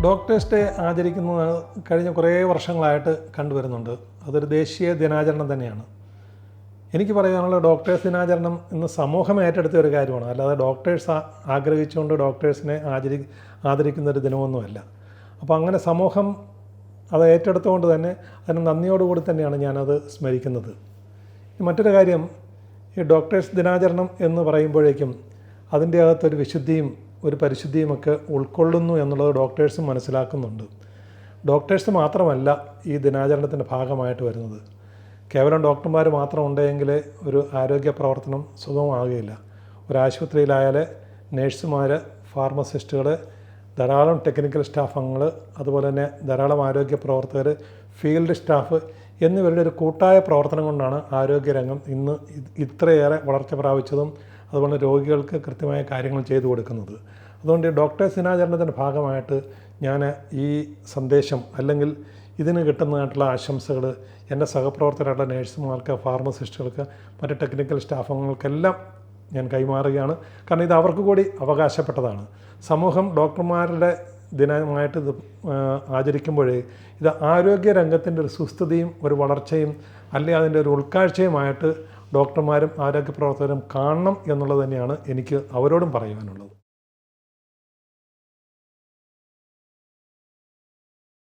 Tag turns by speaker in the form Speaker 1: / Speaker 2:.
Speaker 1: Doctors day ആചരിക്കുന്നത് കഴിഞ്ഞ കുറേ വർഷങ്ങളായിട്ട് കണ്ടുവരുന്നുണ്ട്. അതൊരു ദേശീയ ദിനാചരണം തന്നെയാണ്. എനിക്ക് പറയാനുള്ള ഡോക്ടേഴ്സ് ദിനാചരണം ഇന്ന് സമൂഹം ഏറ്റെടുത്ത ഒരു കാര്യമാണ്. അല്ലാതെ ഡോക്ടേഴ്സ് ആഗ്രഹിച്ചുകൊണ്ട് ഡോക്ടേഴ്സിനെ ആദരിക്കുന്ന ഒരു ദിനമൊന്നുമല്ല. അപ്പോൾ അങ്ങനെ സമൂഹം അത് ഏറ്റെടുത്തുകൊണ്ട് തന്നെ അതിന് നന്ദിയോടുകൂടി തന്നെയാണ് ഞാനത് സ്മരിക്കുന്നത്. മറ്റൊരു കാര്യം, ഈ ഡോക്ടേഴ്സ് ദിനാചരണം എന്ന് പറയുമ്പോഴേക്കും അതിൻ്റെ അകത്തൊരു വിശുദ്ധിയും ഒരു പരിശുദ്ധിയുമൊക്കെ ഉൾക്കൊള്ളുന്നു എന്നുള്ളത് ഡോക്ടേഴ്സും മനസ്സിലാക്കുന്നുണ്ട്. ഡോക്ടേഴ്സ് മാത്രമല്ല ഈ ദിനാചരണത്തിൻ്റെ ഭാഗമായിട്ട് വരുന്നത്. കേവലം ഡോക്ടർമാർ മാത്രം ഉണ്ടെങ്കിൽ ഒരു ആരോഗ്യ പ്രവർത്തനം സുഗമമാകുകയില്ല. ഒരാശുപത്രിയിലായാൽ നേഴ്സുമാർ, ഫാർമസിസ്റ്റുകൾ, ധാരാളം ടെക്നിക്കൽ സ്റ്റാഫ് അംഗങ്ങൾ, അതുപോലെ തന്നെ ധാരാളം ആരോഗ്യ പ്രവർത്തകർ, ഫീൽഡ് സ്റ്റാഫ് എന്നിവരുടെ ഒരു കൂട്ടായ പ്രവർത്തനം കൊണ്ടാണ് ആരോഗ്യരംഗം ഇന്ന് ഇത്രയേറെ വളർച്ച പ്രാപിച്ചതും അതുപോലെ രോഗികൾക്ക് കൃത്യമായ കാര്യങ്ങൾ ചെയ്തു കൊടുക്കുന്നത്. അതുകൊണ്ട് ഡോക്ടേഴ്സ് ദിനാചരണത്തിൻ്റെ ഭാഗമായിട്ട് ഞാൻ ഈ സന്ദേശം അല്ലെങ്കിൽ ഇതിന് കിട്ടുന്നതായിട്ടുള്ള ആശംസകൾ എൻ്റെ സഹപ്രവർത്തകരായിട്ടുള്ള നേഴ്സുമാർക്ക്, ഫാർമസിസ്റ്റുകൾക്ക്, മറ്റ് ടെക്നിക്കൽ സ്റ്റാഫ് അംഗങ്ങൾക്കെല്ലാം ഞാൻ കൈമാറുകയാണ്. കാരണം ഇത് അവർക്ക് കൂടി അവകാശപ്പെട്ടതാണ്. സമൂഹം ഡോക്ടർമാരുടെ ദിനമായിട്ട് ഇത് ആചരിക്കുമ്പോഴേ ഇത് ആരോഗ്യരംഗത്തിൻ്റെ ഒരു സുസ്ഥിതിയും ഒരു വളർച്ചയും അല്ലെങ്കിൽ അതിൻ്റെ ഒരു ഉൾക്കാഴ്ചയുമായിട്ട് ഡോക്ടർമാരും ആരോഗ്യ പ്രവർത്തകരും കാണണം എന്നുള്ളത് തന്നെയാണ് എനിക്ക് അവരോടും പറയുവാനുള്ളത്.